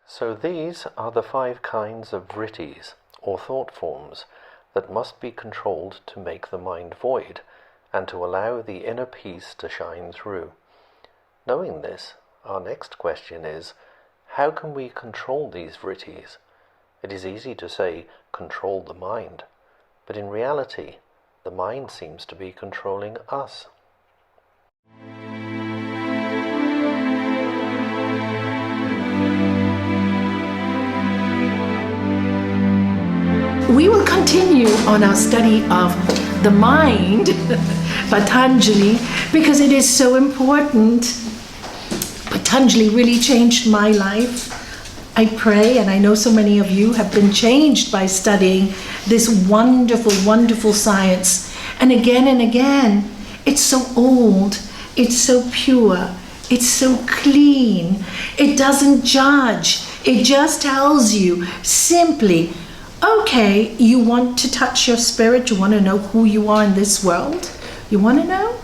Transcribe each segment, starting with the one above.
So these are the 5 kinds of vrittis, or thought forms, that must be controlled to make the mind void, and to allow the inner peace to shine through. Knowing this, our next question is, how can we control these vrittis? It is easy to say, control the mind, but in reality, the mind seems to be controlling us. We will continue on our study of the mind, Patanjali, because it is so important. Patanjali really changed my life. I pray, and I know so many of you have been changed by studying this wonderful, wonderful science. And again, it's so old, it's so pure, it's so clean, it doesn't judge, it just tells you simply, okay, you want to touch your spirit, you want to know who you are in this world, you want to know?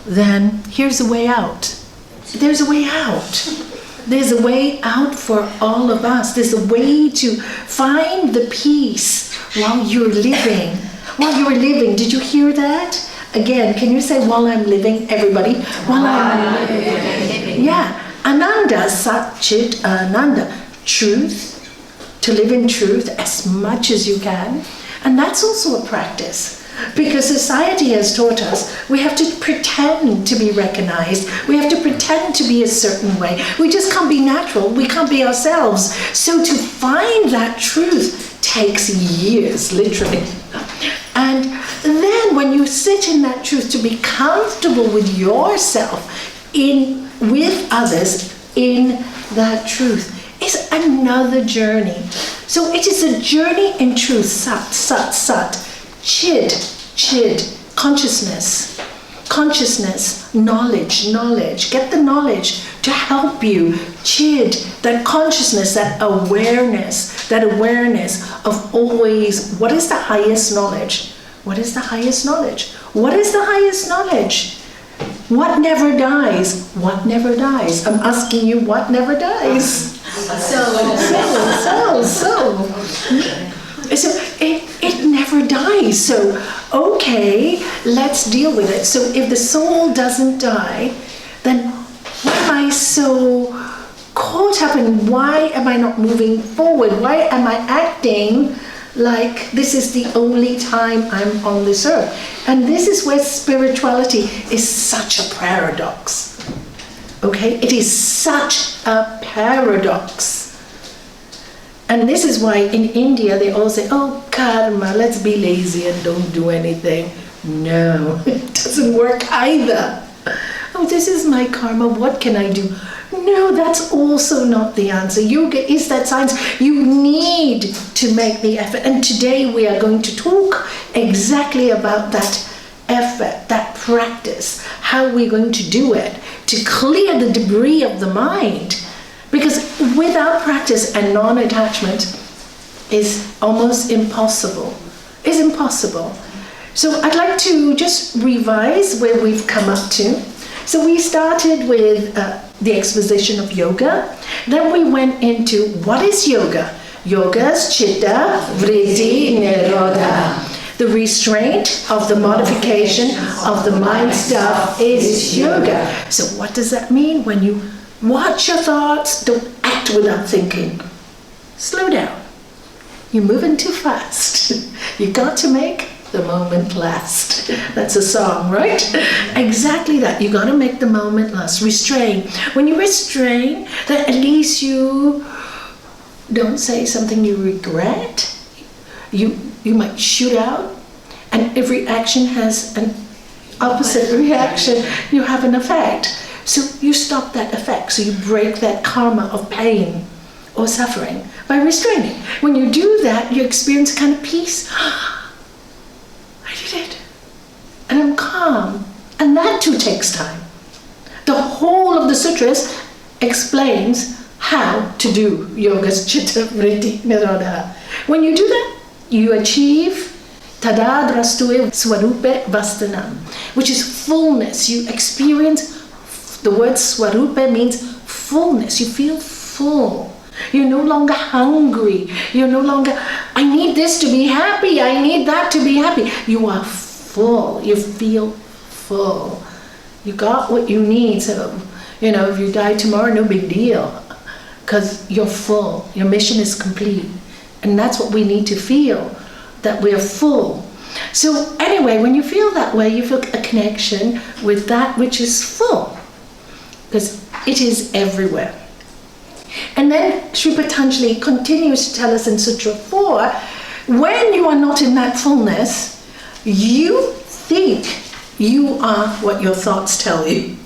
Then here's a way out. There's a way out. There's a way out for all of us. There's a way to find the peace while you're living. While you're living, did you hear that? Again, can you say while I'm living, everybody? While I'm living. Yeah. Ananda, Sat Chit Ananda. Truth. To live in truth as much as you can. And that's also a practice. Because society has taught us we have to pretend to be recognized. We have to pretend to be a certain way. We just can't be natural. We can't be ourselves. So to find that truth takes years, literally. And then when you sit in that truth, to be comfortable with yourself, with others, in that truth, is another journey. So it is a journey in truth. Sat, sat, sat. Chid, consciousness, knowledge. Get the knowledge to help you. Chid, that consciousness, that awareness of always, what is the highest knowledge? What is the highest knowledge? What is the highest knowledge? What never dies? What never dies? I'm asking you, what never dies? So it never dies. So, okay, let's deal with it. So if the soul doesn't die, then why am I so caught up in why am I not moving forward? Why am I acting like this is the only time I'm on this earth? And this is where spirituality is such a paradox. Okay, it is such a paradox. And this is why in India they all say, oh, karma, let's be lazy and don't do anything. No, it doesn't work either. Oh, this is my karma, what can I do? No, that's also not the answer. Yoga is that science. You need to make the effort. And today we are going to talk exactly about that effort, that practice, how we're going to do it to clear the debris of the mind. Because without practice and non-attachment is almost impossible. It's impossible. So I'd like to just revise where we've come up to. So we started with the exposition of yoga. Then we went into what is yoga? Yoga's chitta, vritti, nirodha. The restraint of the modification of the mind stuff is yoga. So what does that mean? When you watch your thoughts, don't act without thinking. Slow down. You're moving too fast. You got to make the moment last. That's a song, right? Exactly that. You got to make the moment last. Restrain. When you restrain, then at least you don't say something you regret. You might shoot out, and every action has an opposite reaction. You have an effect. So you stop that effect. So you break that karma of pain or suffering by restraining. When you do that, you experience a kind of peace. I did it. And I'm calm. And that too takes time. The whole of the sutras explains how to do yoga's chitta vritti nirodha. When you do that, you achieve tadadrastue swarupe vastanam, which is fullness. You experience, the word swarupe means fullness. You feel full. You're no longer hungry. You're no longer, I need this to be happy. I need that to be happy. You are full. You feel full. You got what you need. So, if you die tomorrow, no big deal. Because you're full. Your mission is complete. And that's what we need to feel, that we're full. So anyway, when you feel that way, you feel a connection with that which is full. Because it is everywhere. And then Sri Patanjali continues to tell us in Sutra 4, when you are not in that fullness, you think you are what your thoughts tell you,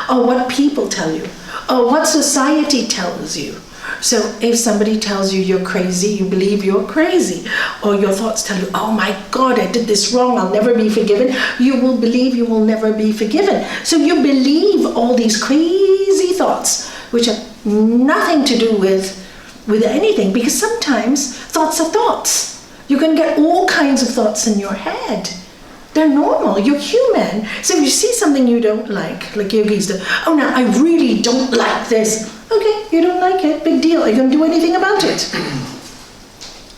or what people tell you, or what society tells you. So if somebody tells you you're crazy, you believe you're crazy. Or your thoughts tell you, oh my God, I did this wrong, I'll never be forgiven. You will believe you will never be forgiven. So you believe all these crazy thoughts, which have nothing to do with anything. Because sometimes thoughts are thoughts. You can get all kinds of thoughts in your head. They're normal, you're human. So if you see something you don't like yogis do, oh no, I really don't like this. Okay, you don't like it, big deal. Are you going to do anything about it?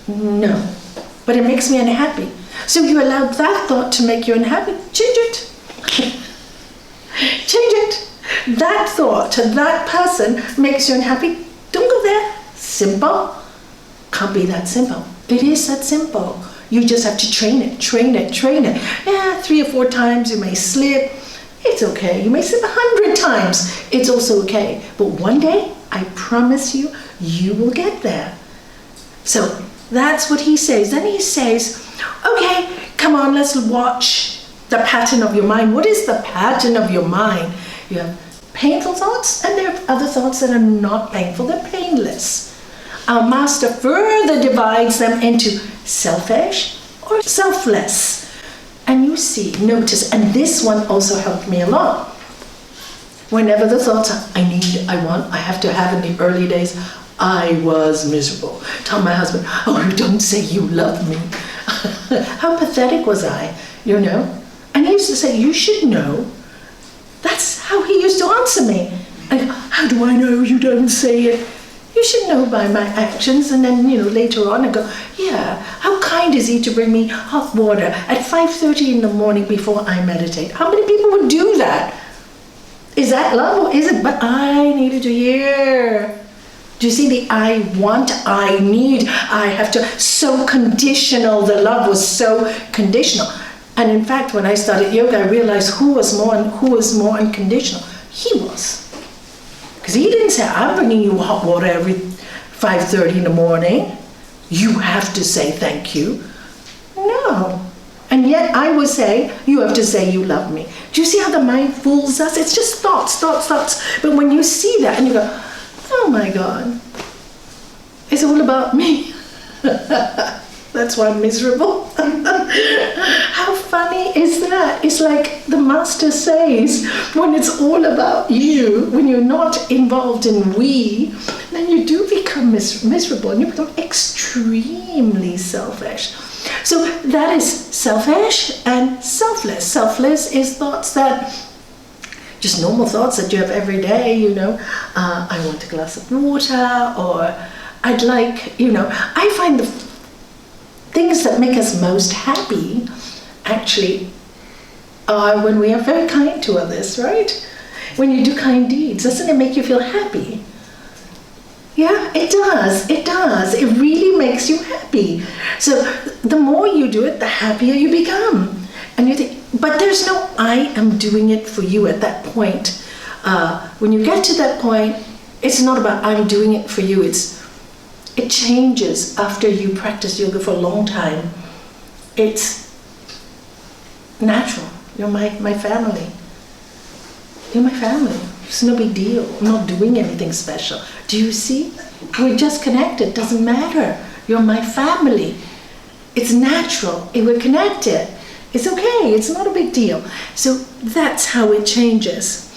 No, but it makes me unhappy. So you allowed that thought to make you unhappy, change it. Change it. That thought, that person makes you unhappy, don't go there. Simple. Can't be that simple. It is that simple. You just have to train it. Yeah, 3 or 4 times you may slip. It's okay. You may slip 100 times. It's also okay. But one day, I promise you, you will get there. So that's what he says. Then he says, okay, come on, let's watch the pattern of your mind. What is the pattern of your mind? You have painful thoughts, and there are other thoughts that are not painful. They're painless. Our master further divides them into selfish or selfless. And you see, notice, and this one also helped me a lot. Whenever the thoughts are, I need, I want, I have to have, in the early days, I was miserable. Tell my husband, oh, don't say you love me. How pathetic was I, And he used to say, you should know. That's how he used to answer me. I go, how do I know you don't say it? You should know by my actions. And then, later on I go, yeah, how kind is he to bring me hot water at 5:30 in the morning before I meditate? How many people would do that? Is that love or is it? But I needed to hear. Do you see the I want, I need, I have to, so conditional. The love was so conditional. And in fact, when I started yoga, I realized who was more unconditional. He was. Because he didn't say, I'm bringing you hot water every 5:30 in the morning. You have to say thank you. No. And yet I would say, you have to say you love me. Do you see how the mind fools us? It's just thoughts. But when you see that and you go, oh my God, it's all about me. That's why I'm miserable. How funny is that? It's like the master says, when it's all about you, when you're not involved in we, then you do become miserable and you become extremely selfish. So that is selfish and selfless. Selfless is thoughts that, just normal thoughts that you have every day, I want a glass of water, or I'd like, I find the things that make us most happy actually are when we are very kind to others, right? When you do kind deeds, doesn't it make you feel happy? Yeah, it does. It really makes you happy. So the more you do it, the happier you become. And you think, but there's no I am doing it for you at that point. When you get to that point, it's not about I'm doing it for you. It changes after you practice yoga for a long time. It's natural. You're my family. You're my family. It's no big deal. I'm not doing anything special. Do you see? We're just connected. Doesn't matter. You're my family. It's natural. We're connected. It's okay. It's not a big deal. So that's how it changes.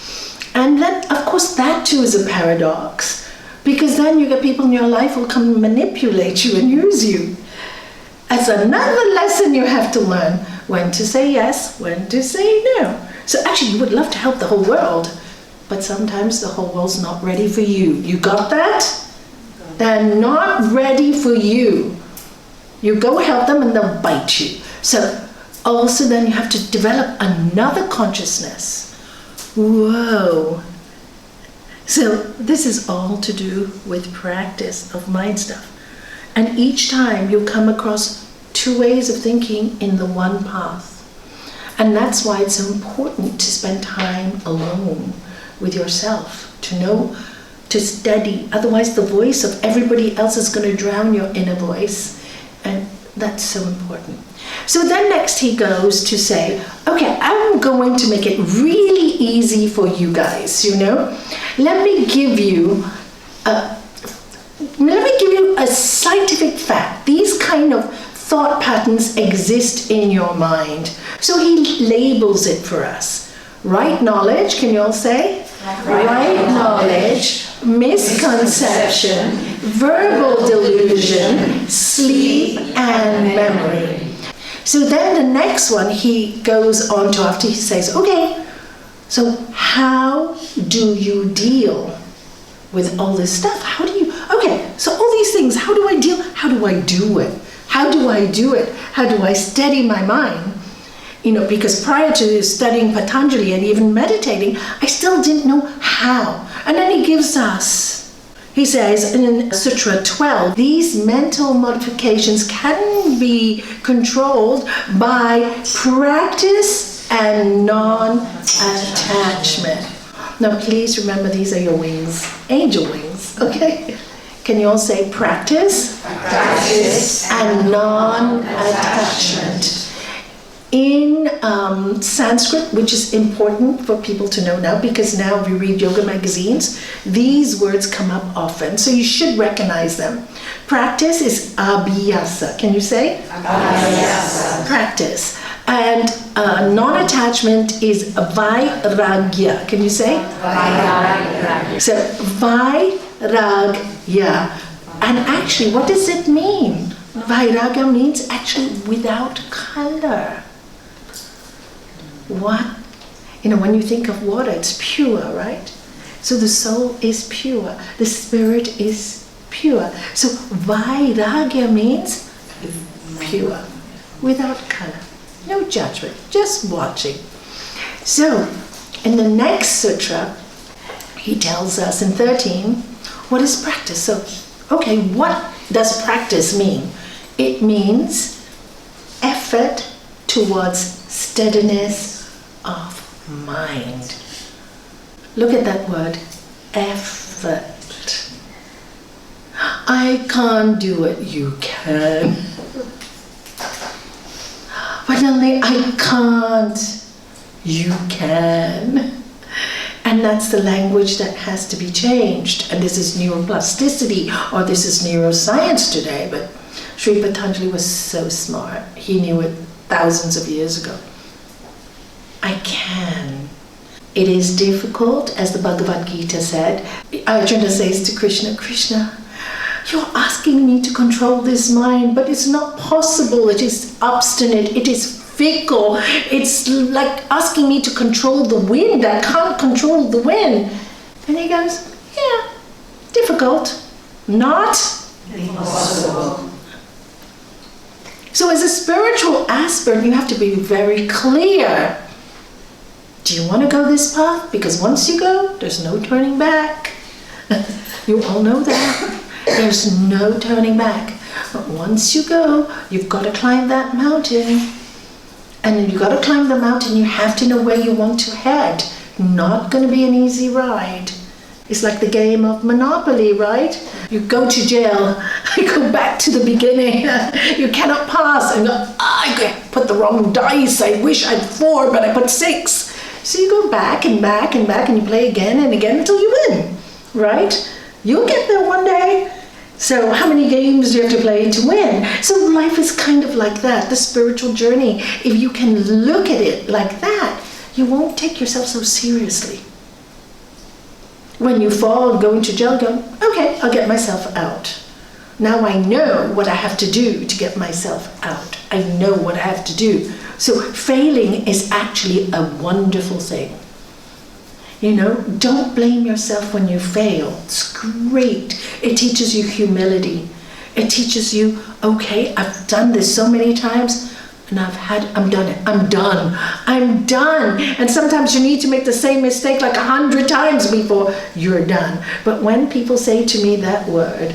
And then, of course, that too is a paradox. Because then you get people in your life who come and manipulate you and use you. That's another lesson you have to learn. When to say yes, when to say no. So actually you would love to help the whole world, but sometimes the whole world's not ready for you. You got that? They're not ready for you. You go help them and they'll bite you. So also then you have to develop another consciousness. Whoa. So this is all to do with practice of mind stuff. And each time you come across two ways of thinking in the one path. And that's why it's so important to spend time alone with yourself, to know, to study. Otherwise the voice of everybody else is going to drown your inner voice. And that's so important. So then next he goes to say, okay, I'm going to make it really easy for you guys, you know. Let me give you a scientific fact. These kind of thought patterns exist in your mind. So he labels it for us. Right knowledge, can you all say? Right knowledge, misconception, verbal delusion, sleep, and memory. So then the next one he goes on to after he says, okay, so how do you deal with all this stuff? How do you, okay, so all these things, how do I deal? How do I do it? How do I do it? How do I steady my mind? You know, because prior to studying Patanjali and even meditating, I still didn't know how. And then he gives us, he says in Sutra 12, these mental modifications can be controlled by practice and non-attachment. Now please remember these are your wings, angel wings, okay? Can you all say practice? Practice and non-attachment. In Sanskrit, which is important for people to know now, because now we read yoga magazines, these words come up often, so you should recognize them. Practice is abhyasa. Can you say? Abhyasa. Practice. And non-attachment is vairagya. Can you say? Vairagya. So vairagya. And actually, what does it mean? Vairagya means actually without color. What? You know, when you think of water, it's pure, right? So the soul is pure. The spirit is pure. So vairagya means pure, without color. No judgment, just watching. So, in the next sutra, he tells us in 13, what is practice? So, okay, what does practice mean? It means effort towards steadiness of mind. Look at that word, effort. I can't do it, you can. But only I can't, you can. And that's the language that has to be changed. And this is neuroplasticity, or this is neuroscience today. But Sri Patanjali was so smart. He knew it thousands of years ago. I can. It is difficult, as the Bhagavad Gita said. Arjuna says to Krishna, Krishna, you're asking me to control this mind, but it's not possible. It is obstinate. It is fickle. It's like asking me to control the wind. I can't control the wind. And he goes, yeah, difficult, not impossible. So as a spiritual aspirant, you have to be very clear. Do you want to go this path? Because once you go, there's no turning back. You all know that. There's no turning back. But once you go, you've got to climb that mountain. And then you've got to climb the mountain, you have to know where you want to head. Not going to be an easy ride. It's like the game of Monopoly, right? You go to jail, you go back to the beginning, you cannot pass, and go, I put the wrong dice, I wish I had 4, but I put 6. So you go back and back and back, and you play again and again until you win, right? You'll get there one day. So how many games do you have to play to win? So life is kind of like that, the spiritual journey. If you can look at it like that, you won't take yourself so seriously. When you fall and go into jail, go, okay, I'll get myself out. Now I know what I have to do to get myself out. I know what I have to do. So failing is actually a wonderful thing. Don't blame yourself when you fail. It's great. It teaches you humility. It teaches you, okay, I've done this so many times and I'm done. I'm done. And sometimes you need to make the same mistake like 100 times before you're done. But when people say to me that word,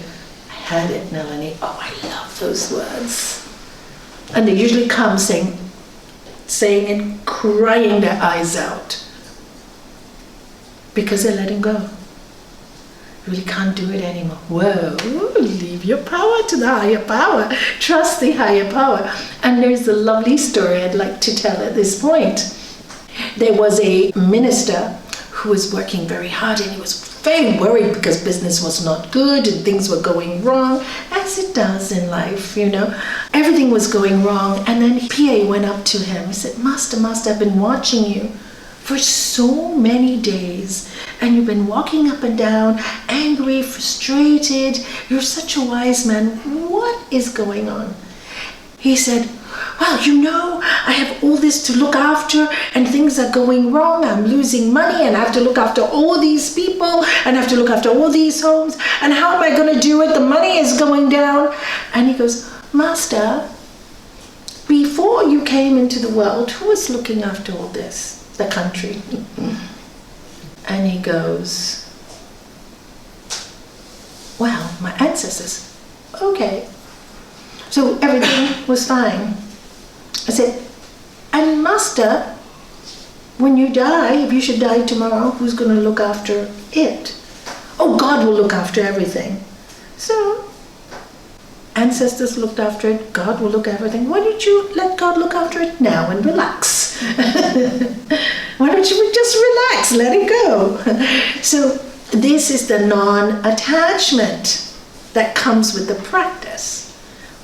I had it, Nalini. Oh, I love those words. And they usually come saying it, crying their eyes out. Because they're letting go. You really can't do it anymore. Whoa, leave your power to the higher power. Trust the higher power. And there's a lovely story I'd like to tell at this point. There was a minister who was working very hard and he was very worried because business was not good and things were going wrong, as it does in life, Everything was going wrong. And then PA went up to him. He said, Master, I've been watching you for so many days, and you've been walking up and down, angry, frustrated. You're such a wise man. What is going on? He said, well, I have all this to look after, and things are going wrong. I'm losing money, and I have to look after all these people, and I have to look after all these homes, and how am I going to do it? The money is going down. And he goes, Master, before you came into the world, who was looking after all this? The country. And he goes, well, my ancestors. Okay. So everything was fine. I said, and Master, when you die, if you should die tomorrow, who's going to look after it? Oh, God will look after everything. So ancestors looked after it, God will look after everything. Why don't you let God look after it now and relax? Why don't you just relax, let it go? So this is the non-attachment that comes with the practice.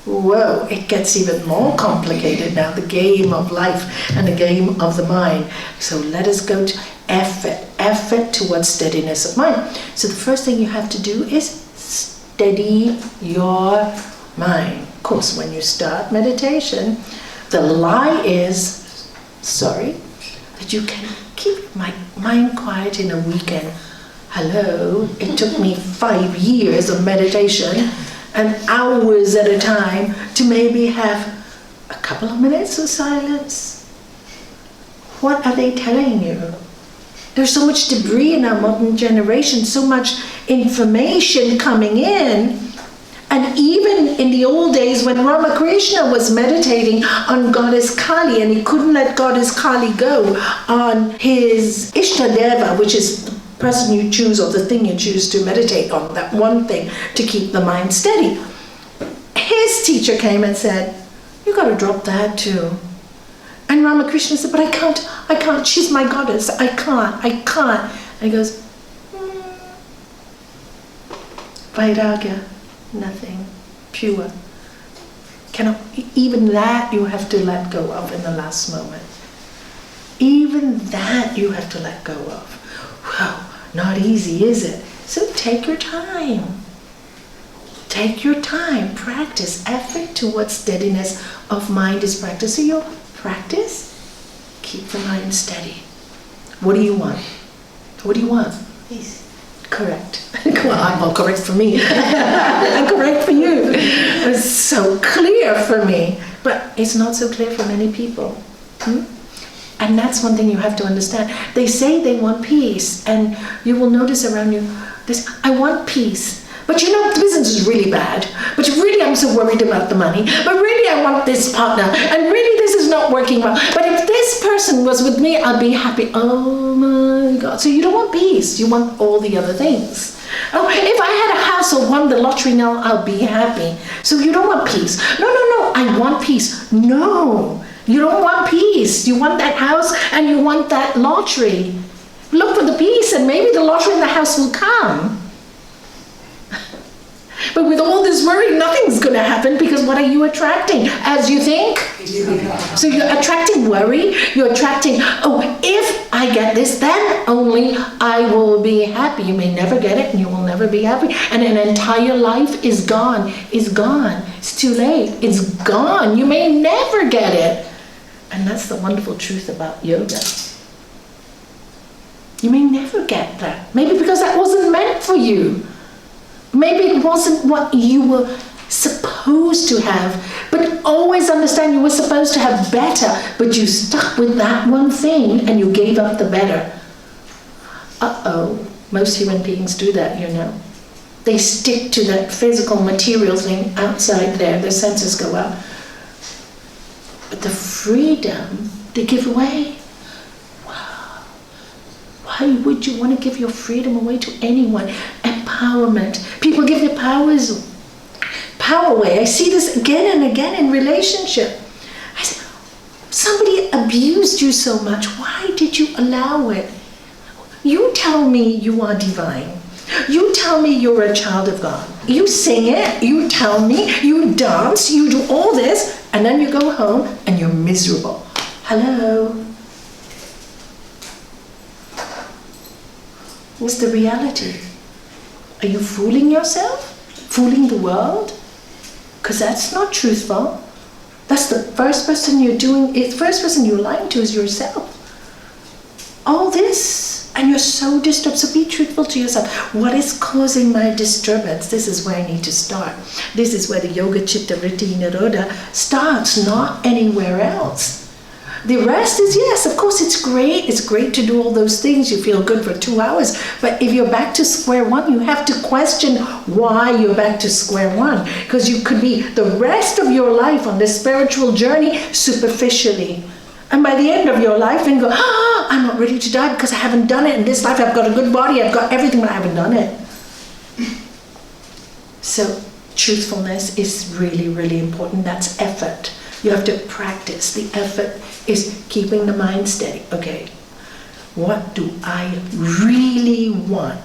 Whoa, it gets even more complicated now, the game of life and the game of the mind. So let us go to effort towards steadiness of mind. So the first thing you have to do is steady your mind. Of course, when you start meditation, the lie is, that you can keep my mind quiet in a weekend. Hello, it took me 5 years of meditation and hours at a time to maybe have a couple of minutes of silence. What are they telling you? There's so much debris in our modern generation, so much information coming in. And even in the old days when Ramakrishna was meditating on Goddess Kali and he couldn't let Goddess Kali go on his Ishtadeva, which is the person you choose or the thing you choose to meditate on, that one thing to keep the mind steady. His teacher came and said, you got to drop that too. And Ramakrishna said, but I can't, she's my goddess, I can't. And he goes, Vairagya. Nothing, pure. Even that you have to let go of in the last moment. Even that you have to let go of. Well, not easy, is it? So take your time. Take your time. Practice. Effort towards steadiness of mind is practice. So your practice, keep the mind steady. What do you want? What do you want? Peace. Correct. Well, correct for me. And correct for you. It's so clear for me. But it's not so clear for many people. And that's one thing you have to understand. They say they want peace. And you will notice around you, this, I want peace. But the business is really bad. But really, I'm so worried about the money. But really, I want this partner. And really, this is not working well. But if this person was with me, I'd be happy. Oh my God. So you don't want peace. You want all the other things. Oh, if I had a house or won the lottery now, I'll be happy. So you don't want peace. No, I want peace. No, you don't want peace. You want that house and you want that lottery. Look for the peace and maybe the lottery and the house will come. But with all this worry, nothing's going to happen because what are you attracting? As you think? So you're attracting worry. You're attracting, if I get this, then only I will be happy. You may never get it and you will never be happy. And an entire life is gone. It's gone. It's too late. It's gone. You may never get it. And that's the wonderful truth about yoga. You may never get that. Maybe because that wasn't meant for you. Maybe it wasn't what you were supposed to have. But always understand you were supposed to have better, but you stuck with that one thing and you gave up the better. Uh-oh. Most human beings do that, you know. They stick to that physical material thing outside there. Their senses go out. But the freedom they give away, wow. Why would you want to give your freedom away to anyone? Empowerment. People give their power away. I see this again and again in relationship. I said, somebody abused you so much. Why did you allow it? You tell me you are divine. You tell me you're a child of God. You sing it, you tell me, you dance, you do all this, and then you go home and you're miserable. Hello? What's the reality? Are you fooling yourself? Fooling the world? Because that's not truthful. That's the first person you're doing, the first person you're lying to is yourself. All this, and you're so disturbed, so be truthful to yourself. What is causing my disturbance? This is where I need to start. This is where the Yoga Chitta Vritti Nirodha starts, not anywhere else. The rest is, yes, of course it's great to do all those things, you feel good for 2 hours, but if you're back to square one, you have to question why you're back to square one, because you could be the rest of your life on this spiritual journey superficially. And by the end of your life, then go, I'm not ready to die because I haven't done it in this life. I've got a good body, I've got everything, but I haven't done it. So truthfulness is really, really important. That's effort. You have to practice. The effort is keeping the mind steady. Okay, what do I really want?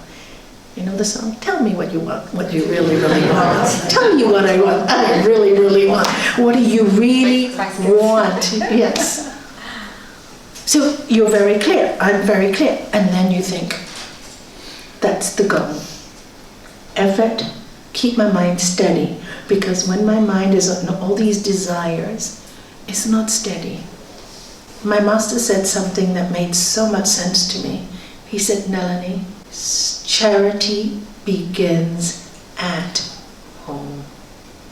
You know the song? Tell me what you want, what you really, really want. Tell me what I want, I really, really want. What do you really want? Yes. So you're very clear, I'm very clear. And then you think, that's the goal. Effort, keep my mind steady. Because when my mind is on all these desires, it's not steady. My master said something that made so much sense to me. He said, Nalini, charity begins at home.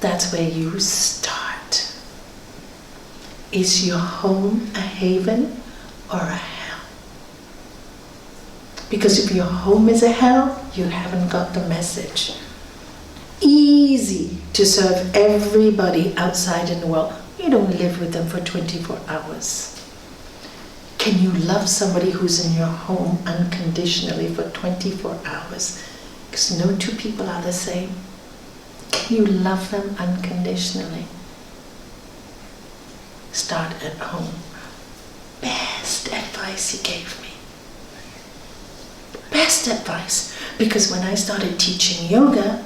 That's where you start. Is your home a haven or a hell? Because if your home is a hell, you haven't got the message. Easy to serve everybody outside in the world. You don't live with them for 24 hours. Can you love somebody who's in your home unconditionally for 24 hours? Because no two people are the same. Can you love them unconditionally? Start at home. Best advice he gave me. Best advice. Because when I started teaching yoga,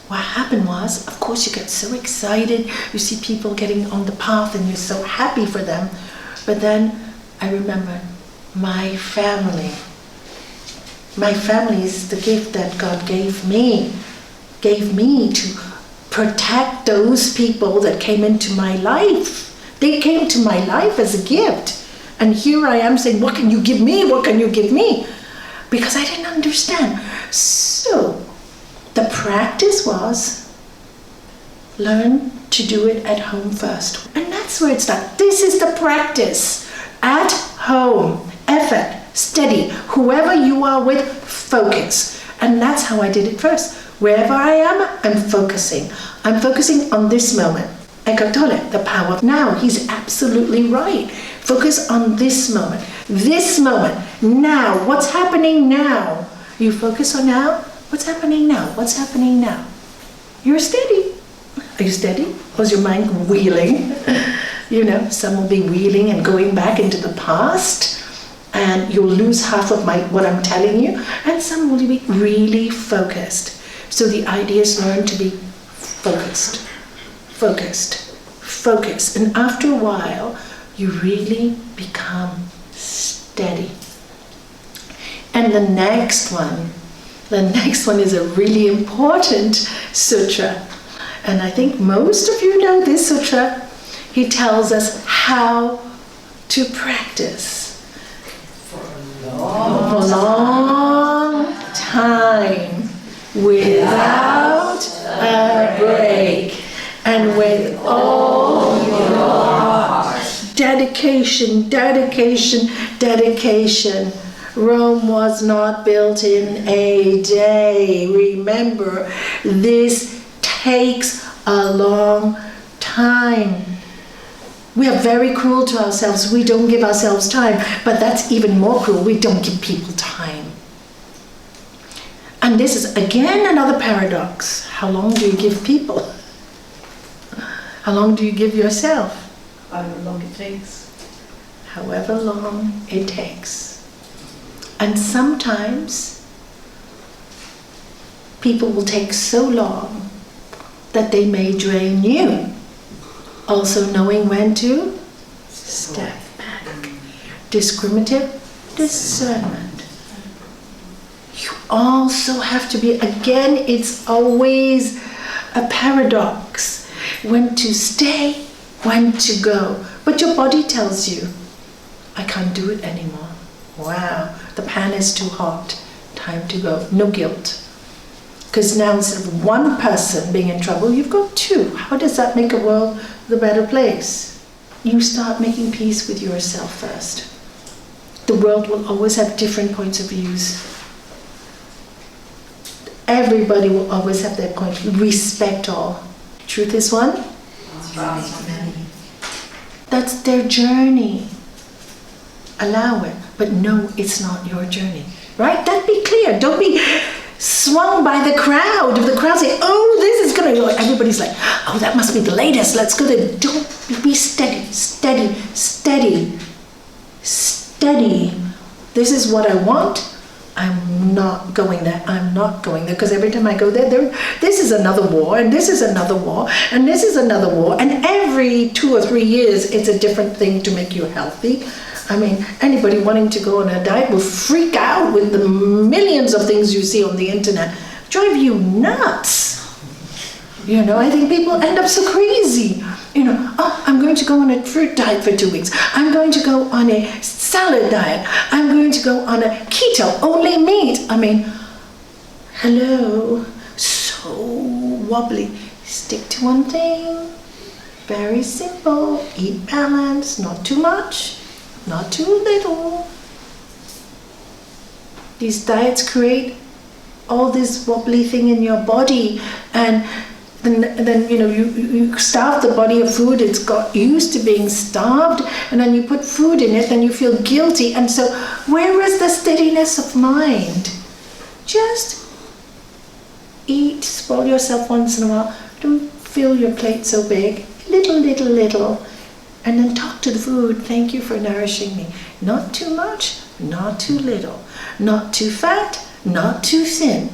what happened was, of course you get so excited, you see people getting on the path and you're so happy for them. But then I remember my family. My family is the gift that God gave me to protect those people that came into my life. They came to my life as a gift. And here I am saying, what can you give me? What can you give me? Because I didn't understand. So the practice was learn to do it at home first. And that's where it starts. This is the practice. At home. Effort. Steady. Whoever you are with, focus. And that's how I did it first. Wherever I am, I'm focusing. I'm focusing on this moment. Eckhart Tolle, the power of now. He's absolutely right. Focus on this moment. This moment. Now. What's happening now? You focus on now. What's happening now? What's happening now? You're steady. Are you steady? Or is your mind wheeling? You know, some will be wheeling and going back into the past, and you'll lose half of what I'm telling you, and some will be really focused. So the idea is learn to be focused, focused, focused. And after a while, you really become steady. And the next one is a really important sutra. And I think most of you know this sutra. He tells us how to practice. For a long time without a break and with all your heart. Dedication, dedication, dedication. Rome was not built in a day. Remember, this takes a long time. We are very cruel to ourselves. We don't give ourselves time. But that's even more cruel. We don't give people time. And this is again another paradox. How long do you give people? How long do you give yourself? However long it takes. However long it takes. And sometimes people will take so long that they may drain you. Also knowing when to step back. Discriminative discernment. You also have to be, again, it's always a paradox. When to stay, when to go. But your body tells you, I can't do it anymore. Wow, the pan is too hot. Time to go. No guilt. Because now instead of one person being in trouble, you've got two. How does that make a world the better place? You start making peace with yourself first. The world will always have different points of views. Everybody will always have their point. Respect all. Truth is one. That's their journey. Allow it. But no, it's not your journey. Right? That be clear. Don't be swung by the crowd. If the crowd say, oh, this is going to, everybody's like, oh, that must be the latest. Let's go there. Don't be steady, steady, steady, steady. This is what I want. I'm not going there. I'm not going there. Because every time I go there, this is another war, and this is another war, and this is another war. And every 2 or 3 years, it's a different thing to make you healthy. I mean, anybody wanting to go on a diet will freak out with the millions of things you see on the internet. Drive you nuts. You know, I think people end up so crazy. You know, oh, I'm going to go on a fruit diet for 2 weeks. I'm going to go on a salad diet. I'm going to go on a keto, only meat. I mean, hello, so wobbly. Stick to one thing. Very simple. Eat balanced, not too much. Not too little. These diets create all this wobbly thing in your body, and then you know you starve the body of food. It's got used to being starved, and then you put food in it, then you feel guilty. And so where is the steadiness of mind? Just eat, spoil yourself once in a while. Don't fill your plate so big. Little, little, little. And then talk to the food. Thank you for nourishing me. Not too much, not too little. Not too fat, not too thin.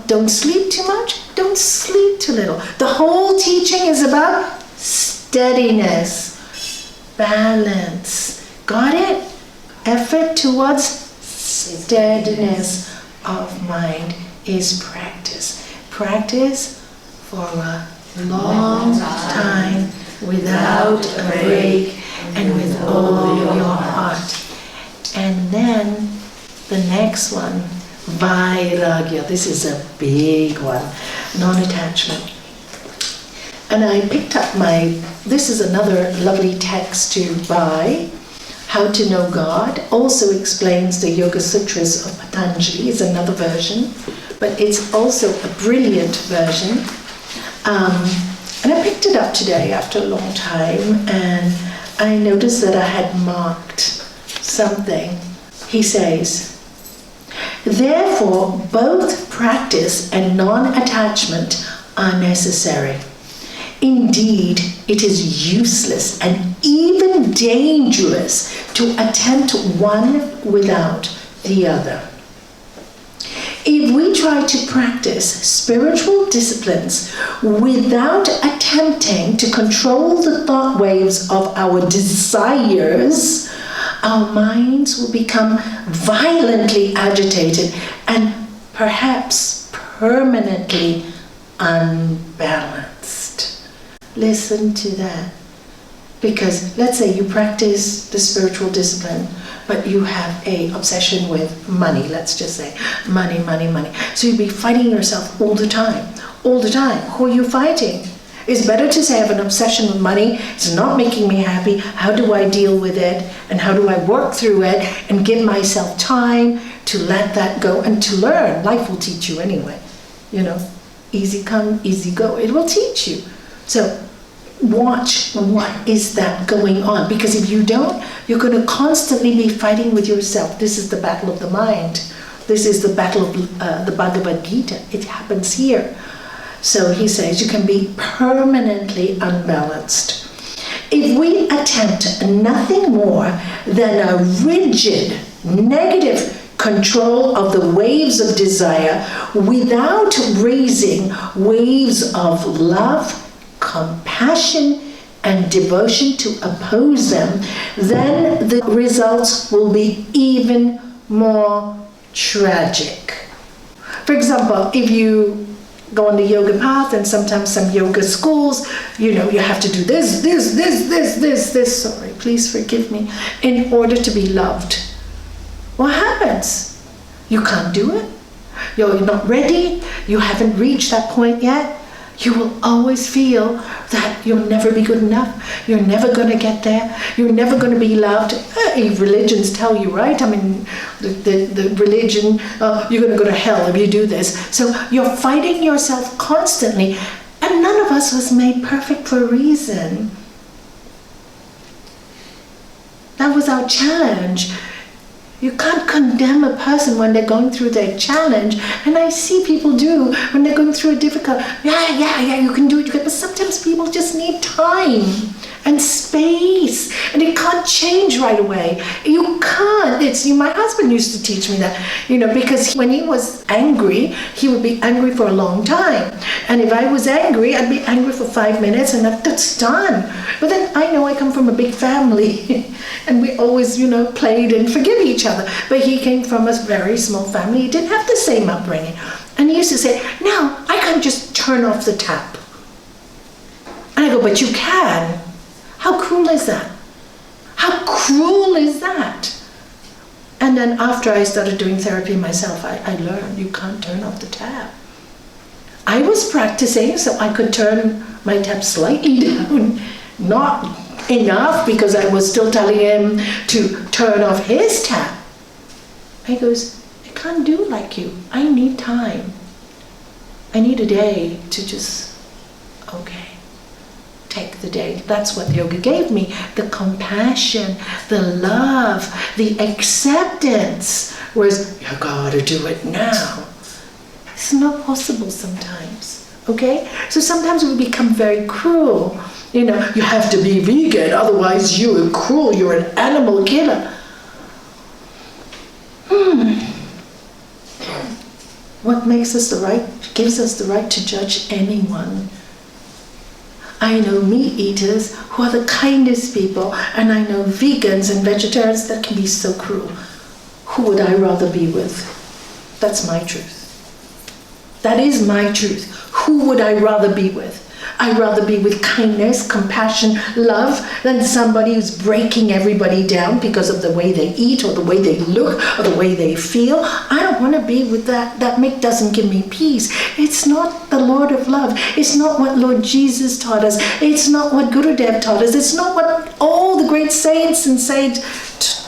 Don't sleep too much, don't sleep too little. The whole teaching is about steadiness, balance. Got it? Effort towards steadiness of mind is practice. Practice for a long time without a break and with all your heart. And then the next one, Vairagya. This is a big one, non-attachment. And I picked up this is another lovely text to buy, How to Know God. Also explains the Yoga Sutras of Patanjali, is another version, but it's also a brilliant version. And I picked it up today after a long time, and I noticed that I had marked something. He says, therefore, both practice and non-attachment are necessary. Indeed, it is useless and even dangerous to attempt one without the other. If we try to practice spiritual disciplines without attempting to control the thought waves of our desires, our minds will become violently agitated and perhaps permanently unbalanced. Listen to that. Because let's say you practice the spiritual discipline, but you have a obsession with money, let's just say. Money, money, money. So you'd be fighting yourself all the time. All the time. Who are you fighting? It's better to say I have an obsession with money. It's not making me happy. How do I deal with it? And how do I work through it and give myself time to let that go and to learn? Life will teach you anyway. You know, easy come, easy go. It will teach you. So watch what is that going on. Because if you don't, you're going to constantly be fighting with yourself. This is the battle of the mind. This is the battle of the Bhagavad Gita. It happens here. So he says you can be permanently unbalanced. If we attempt nothing more than a rigid, negative control of the waves of desire without raising waves of love, compassion, and devotion to oppose them, then the results will be even more tragic. For example, if you go on the yoga path, and sometimes some yoga schools, you know, you have to do this, sorry, please forgive me, in order to be loved. What happens? You can't do it. You're not ready. You haven't reached that point yet. You will always feel that you'll never be good enough. You're never going to get there. You're never going to be loved. Religions tell you, right? I mean, the religion, you're going to go to hell if you do this. So you're fighting yourself constantly. And none of us was made perfect for a reason. That was our challenge. You can't condemn a person when they're going through their challenge. And I see people do when they're going through a difficult, you can do it. But sometimes people just need time and space. And it can't change right away. You can't. My husband used to teach me that, because when he was angry, he would be angry for a long time. And if I was angry, I'd be angry for 5 minutes and that's done. But then I know I come from a big family and we always, played and forgive each other. But he came from a very small family. He didn't have the same upbringing. And he used to say, no, I can't just turn off the tap. And I go, but you can. How cruel is that? How cruel is that? And then after I started doing therapy myself, I learned you can't turn off the tap. I was practicing so I could turn my tap slightly down, not enough because I was still telling him to turn off his tap. He goes, I can't do like you. I need time. I need a day to just, take the day. That's what yoga gave me. The compassion, the love, the acceptance. Whereas, you gotta do it now. It's not possible sometimes. Okay? So sometimes we become very cruel. You have to be vegan, otherwise you're cruel, you're an animal killer. What gives us the right to judge anyone? I know meat eaters who are the kindest people, and I know vegans and vegetarians that can be so cruel. Who would I rather be with? That's my truth. That is my truth. Who would I rather be with? I'd rather be with kindness, compassion, love than somebody who's breaking everybody down because of the way they eat or the way they look or the way they feel. I don't want to be with that. That doesn't give me peace. It's not the Lord of love. It's not what Lord Jesus taught us. It's not what Gurudev taught us. It's not what all the great saints and saints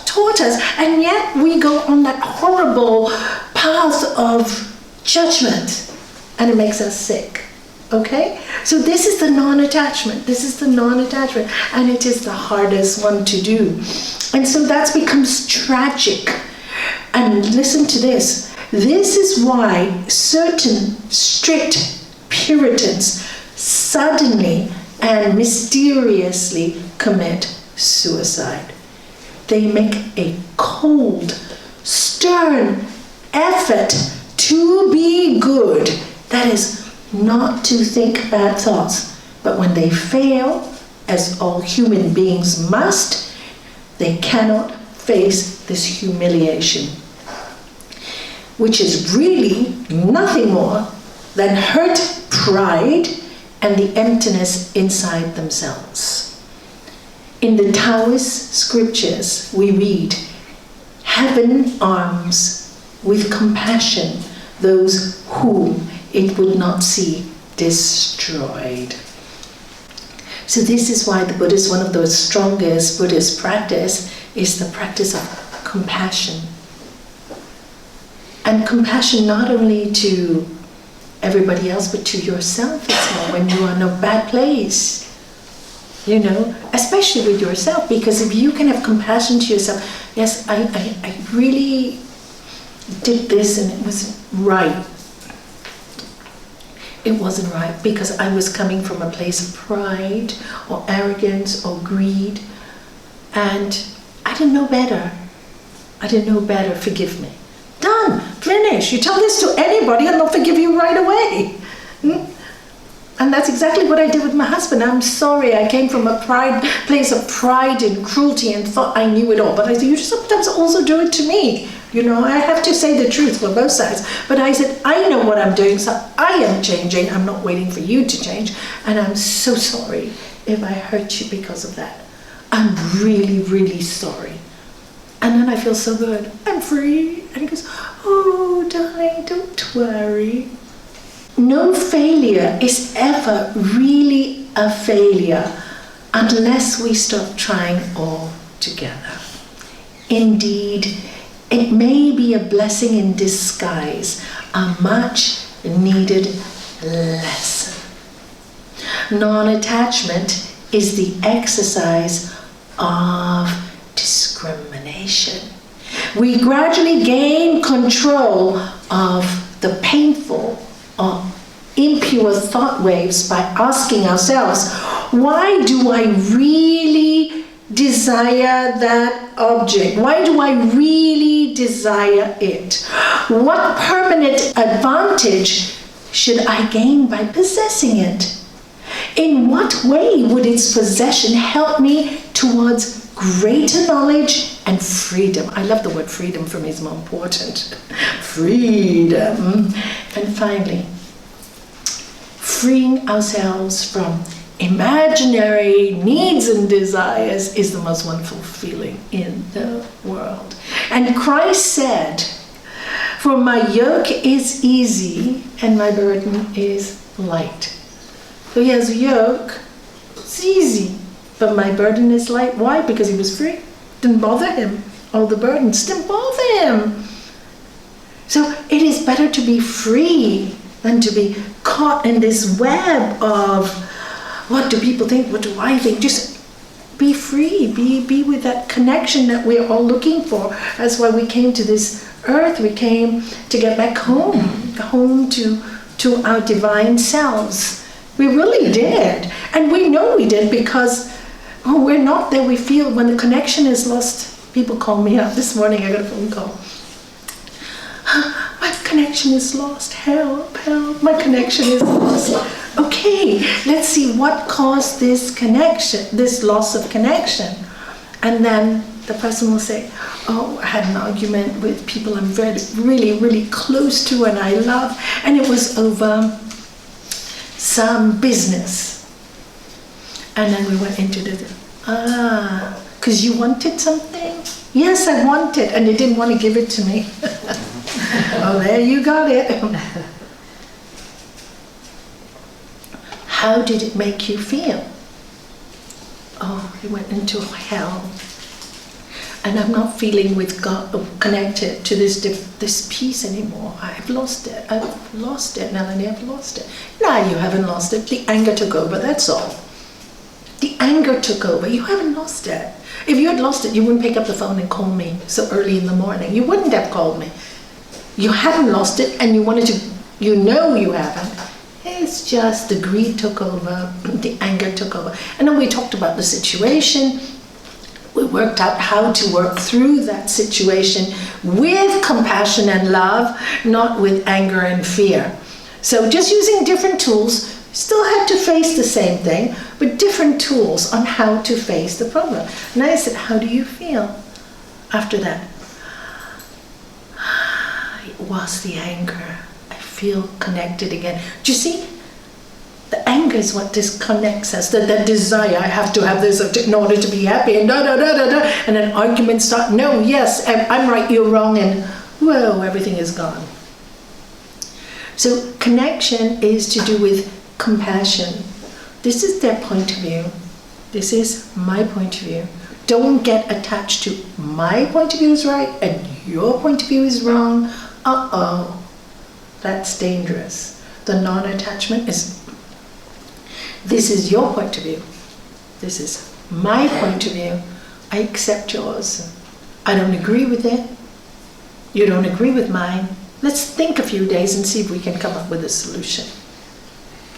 taught us. And yet we go on that horrible path of judgment and it makes us sick. Okay? So this is the non-attachment. This is the non-attachment. And it is the hardest one to do. And so that becomes tragic. And listen to this. This is why certain strict Puritans suddenly and mysteriously commit suicide. They make a cold, stern effort to be good. That is, not to think bad thoughts. But when they fail, as all human beings must, they cannot face this humiliation, which is really nothing more than hurt pride and the emptiness inside themselves. In the Taoist scriptures, we read, heaven arms with compassion those whom it would not see destroyed. So this is why the Buddhist, one of the strongest Buddhist practice is the practice of compassion. And compassion not only to everybody else, but to yourself as well, when you are in a bad place. You know, especially with yourself, because if you can have compassion to yourself, yes, I really did this and it wasn't right. It wasn't right because I was coming from a place of pride or arrogance or greed, and I didn't know better. I didn't know better. Forgive me. Done. Finish. You tell this to anybody and they'll forgive you right away. And that's exactly what I did with my husband. I'm sorry, I came from a place of pride and cruelty and thought I knew it all. But I said, you sometimes also do it to me. You know, I have to say the truth for both sides. But I said, I know what I'm doing, so I am changing. I'm not waiting for you to change. And I'm so sorry if I hurt you because of that. I'm really, really sorry. And then I feel so good. I'm free. And he goes, oh, darling, don't worry. No failure is ever really a failure unless we stop trying altogether. Indeed, it may be a blessing in disguise, a much needed lesson. Non-attachment is the exercise of discrimination. We gradually gain control of the painful or impure thought waves by asking ourselves, why do I really desire that object? Why do I really desire it? What permanent advantage should I gain by possessing it? In what way would its possession help me towards greater knowledge and freedom? I love the word freedom, for me is more important. Freedom. And finally, freeing ourselves from imaginary needs and desires is the most wonderful feeling in the world. And Christ said, for my yoke is easy and my burden is light. So he has a yoke, it's easy, but my burden is light. Why? Because he was free. Didn't bother him. All the burdens didn't bother him. So it is better to be free than to be caught in this web of what do people think, what do I think? Just be free, be with that connection that we're all looking for. That's why we came to this earth. We came to get back home to our divine selves. We really did. And we know we did because we're not there. We feel when the connection is lost. People call me up. This morning I got a phone call. My connection is lost. Help, help. My connection is lost. Okay, let's see what caused this connection, this loss of connection. And then the person will say, oh, I had an argument with people I'm really, really close to and I love, and it was over some business. And then we went into because you wanted something? Yes, I wanted, and they didn't want to give it to me. Oh, there you got it. How did it make you feel? Oh, I went into hell. And I'm not feeling with God connected to this peace anymore. I've lost it. I've lost it, Melanie. I've lost it. No, you haven't lost it. The anger took over. That's all. The anger took over. You haven't lost it. If you had lost it, you wouldn't pick up the phone and call me so early in the morning. You wouldn't have called me. You haven't lost it, and you wanted to. You know you haven't. It's just the greed took over. The anger took over. And then we talked about the situation. We worked out how to work through that situation with compassion and love, not with anger and fear. So just using different tools, still had to face the same thing, but different tools on how to face the problem. And I said, how do you feel after that? It was the anger. I feel connected again. Do you see? The anger is what disconnects us. That desire, I have to have this in order to be happy, and and then arguments start. No, yes, I'm right, you're wrong, and whoa, everything is gone. So connection is to do with compassion. This is their point of view. This is my point of view. Don't get attached to my point of view is right and your point of view is wrong. Uh-oh, that's dangerous. The non-attachment is, this is your point of view. This is my point of view. I accept yours. I don't agree with it. You don't agree with mine. Let's think a few days and see if we can come up with a solution.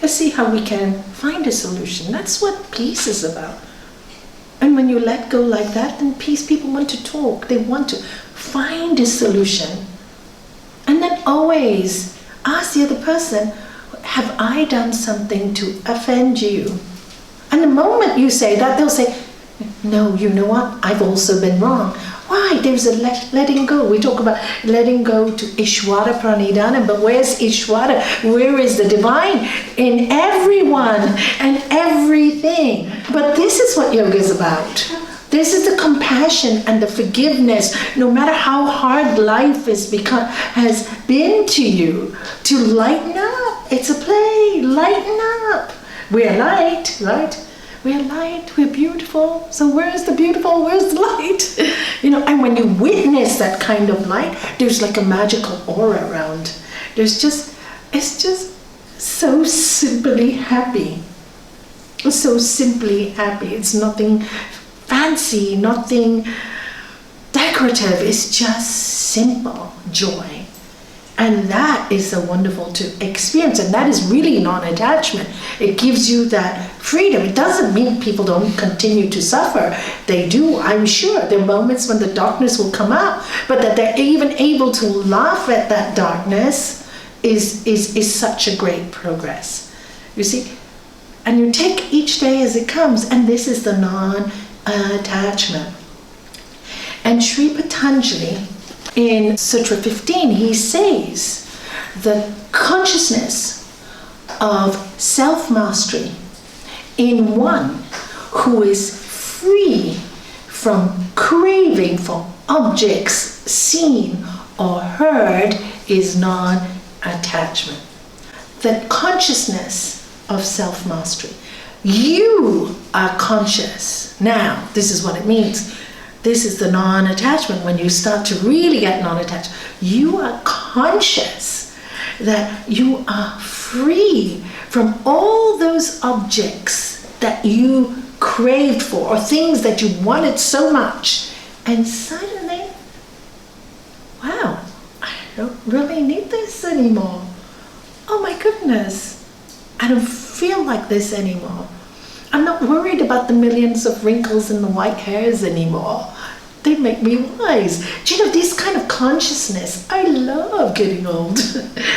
Let's see how we can find a solution. That's what peace is about. And when you let go like that, then peace, people want to talk. They want to find a solution. And then always ask the other person, have I done something to offend you? And the moment you say that, they'll say, no, you know what? I've also been wrong. Why? There's a letting go. We talk about letting go to Ishvara Pranidhanam, but where's Ishvara? Where is the divine? In everyone and everything. But this is what yoga is about. This is the compassion and the forgiveness, no matter how hard life has been to you, to lighten up. It's a play. Lighten up. We're light, right? We're light, we're beautiful. So where's the beautiful? Where's the light? And when you witness that kind of light, there's like a magical aura around. It's just so simply happy. So simply happy. It's nothing fancy, nothing decorative. It's just simple joy. And that is so wonderful to experience. And that is really non-attachment. It gives you that freedom. It doesn't mean people don't continue to suffer. They do, I'm sure. There are moments when the darkness will come out. But that they're even able to laugh at that darkness is such a great progress. You see? And you take each day as it comes. And this is the non-attachment. And Sri Patanjali, in Sutra 15, he says the consciousness of self-mastery in one who is free from craving for objects seen or heard is non-attachment. The consciousness of self-mastery. You are conscious. Now, this is what it means. This is the non-attachment. When you start to really get non-attached, you are conscious that you are free from all those objects that you craved for or things that you wanted so much. And suddenly, wow, I don't really need this anymore. Oh my goodness, I don't feel like this anymore. I'm not worried about the millions of wrinkles in the white hairs anymore. They make me wise. Do you know, this kind of consciousness, I love getting old.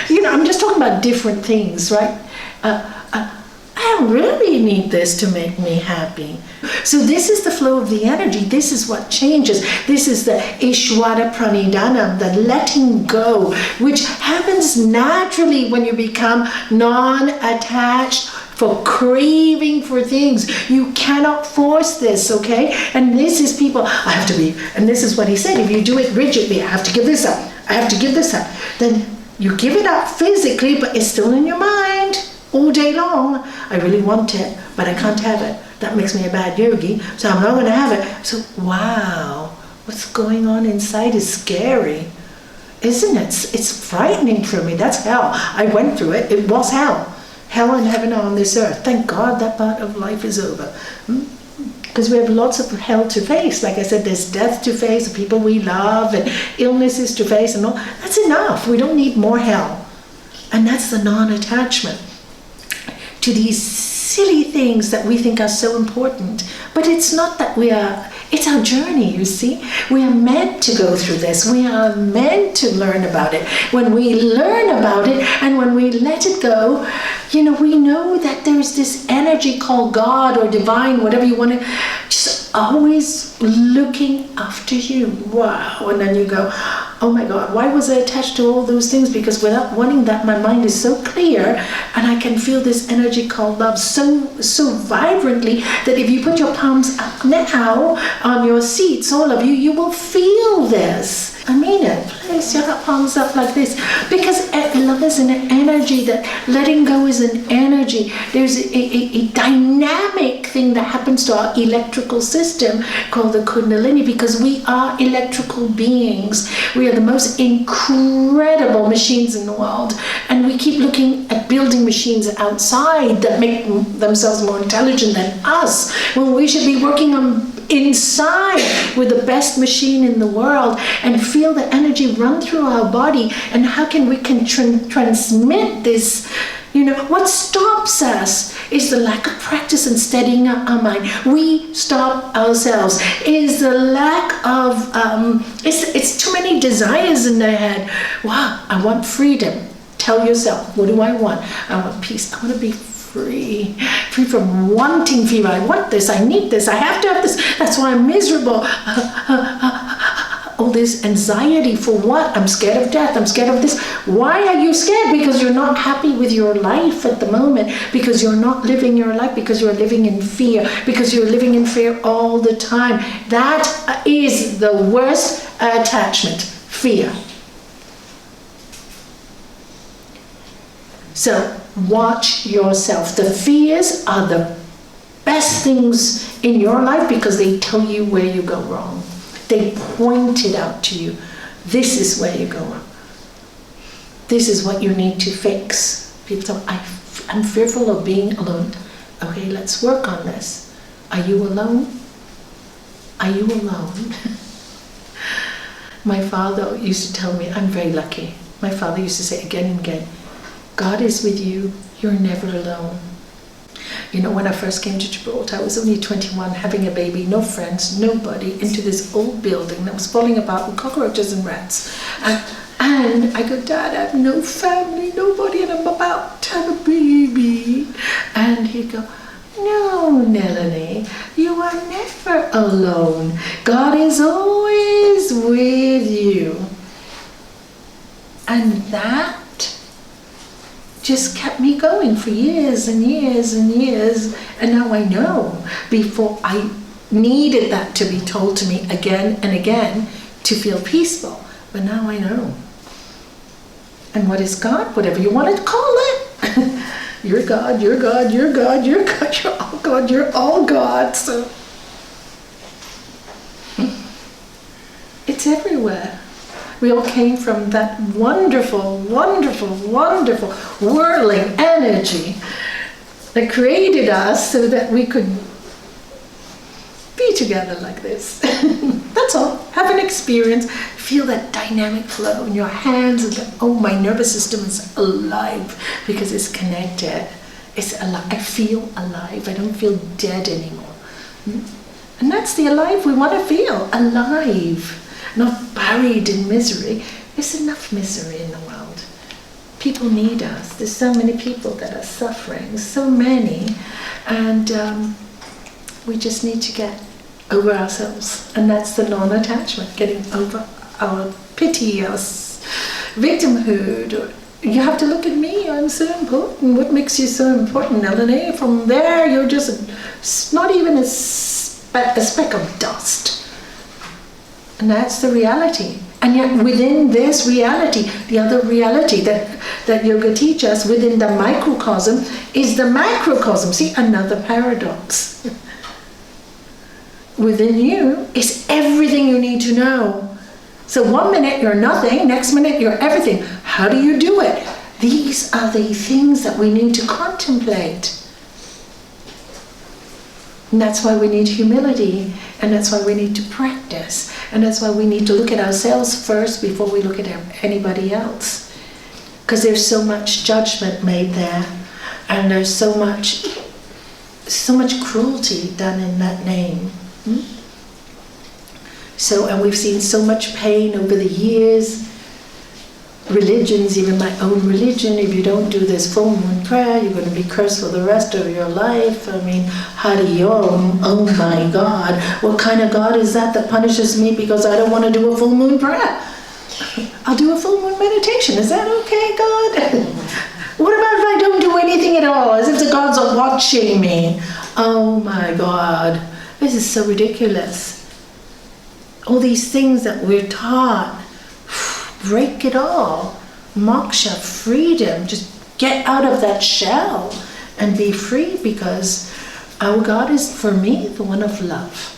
I'm just talking about different things, right? I don't really need this to make me happy. So this is the flow of the energy. This is what changes. This is the Ishvara Pranidhanam, the letting go, which happens naturally when you become non-attached for craving for things. You cannot force this, okay? And this is people, I have to be, and this is what he said, if you do it rigidly, I have to give this up, I have to give this up, then you give it up physically, but it's still in your mind all day long. I really want it, but I can't have it. That makes me a bad yogi, so I'm not going to have it. So, wow, what's going on inside is scary, isn't it? It's frightening for me. That's hell. I went through it. It was hell. Hell and heaven are on this earth. Thank God that part of life is over. Because we have lots of hell to face. Like I said, there's death to face, the people we love, and illnesses to face, and all. That's enough. We don't need more hell. And that's the non-attachment to these silly things that we think are so important. But it's not that we are, it's our journey, you see. We are meant to go through this. We are meant to learn about it. When we learn about it and when we let it go, we know that there's this energy called God or divine, whatever you want to, just always looking after you. Wow. And then you go, oh my God, why was I attached to all those things? Because without wanting that, my mind is so clear, and I can feel this energy called love so vibrantly that if you put your palms up now on your seats, all of you, you will feel this. I mean it. Place your palms up like this, because love is an energy. That letting go is an energy. There's a dynamic thing that happens to our electrical system called the Kundalini, because we are electrical beings. We are the most incredible machines in the world, and we keep looking at building machines outside that make themselves more intelligent than us, when we should be working on inside with the best machine in the world, and feel the energy run through our body. And how can we transmit this? What stops us is the lack of practice and steadying up our mind. We stop ourselves. Is the lack of it's too many desires in their head. Wow, I want freedom. Tell yourself, what do I want? I want peace. I want to be free from wanting fear. I want this, I need this, I have to have this, that's why I'm miserable. All this anxiety for what? I'm scared of death, I'm scared of this. Why are you scared? Because you're not happy with your life at the moment, because you're not living your life, because you're living in fear, because you're living in fear all the time. That is the worst attachment, fear. So watch yourself. The fears are the best things in your life, because they tell you where you go wrong. They point it out to you. This is where you go wrong. This is what you need to fix. People say, I'm fearful of being alone. Okay, let's work on this. Are you alone? Are you alone? My father used to tell me, I'm very lucky. My father used to say again and again, God is with you, you're never alone. When I first came to Gibraltar, I was only 21, having a baby, no friends, nobody, into this old building that was falling apart with cockroaches and rats. And I go, Dad, I have no family, nobody, and I'm about to have a baby. And he'd go, no, Nelanie, you are never alone. God is always with you. And that just kept me going for years and years and years. And now I know. Before, I needed that to be told to me again and again to feel peaceful. But now I know. And what is God? Whatever you want to call it. You're God, you're God, you're God, you're God, you're all God, you're all God. So it's everywhere. We all came from that wonderful, wonderful, wonderful whirling energy that created us so that we could be together like this. That's all. Have an experience. Feel that dynamic flow in your hands. My nervous system is alive because it's connected. It's alive. I feel alive. I don't feel dead anymore. And that's the alive we want to feel. Alive. Not buried in misery. There's enough misery in the world. People need us. There's so many people that are suffering, so many, and we just need to get over ourselves. And that's the non-attachment, getting over our pity, our victimhood. You have to look at me, I'm so important. What makes you so important, Nelanie? From there, you're just not even a speck of dust. And that's the reality. And yet within this reality, the other reality that yoga teaches us, within the microcosm, is the macrocosm. See, another paradox. Within you is everything you need to know. So 1 minute you're nothing, next minute you're everything. How do you do it? These are the things that we need to contemplate. And that's why we need humility, and that's why we need to practice, and that's why we need to look at ourselves first before we look at anybody else. Because there's so much judgment made there, and there's so much cruelty done in that name. So, and we've seen so much pain over the years. Religions, even my own religion, if you don't do this full moon prayer, you're going to be cursed for the rest of your life. I mean, Hari Om, oh my God. What kind of God is that punishes me because I don't want to do a full moon prayer? I'll do a full moon meditation. Is that okay, God? What about if I don't do anything at all, as if the gods are watching me? Oh my God, this is so ridiculous. All these things that we're taught, break it all. Moksha, freedom, just get out of that shell and be free, because our God is, for me, the one of love.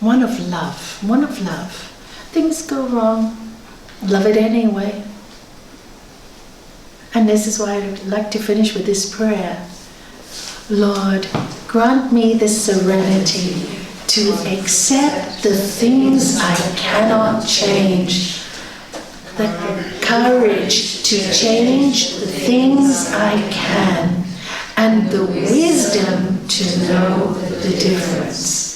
One of love, one of love. Things go wrong, love it anyway. And this is why I'd like to finish with this prayer. Lord, grant me the serenity to accept the things I cannot change, the courage to change the things I can, and the wisdom to know the difference.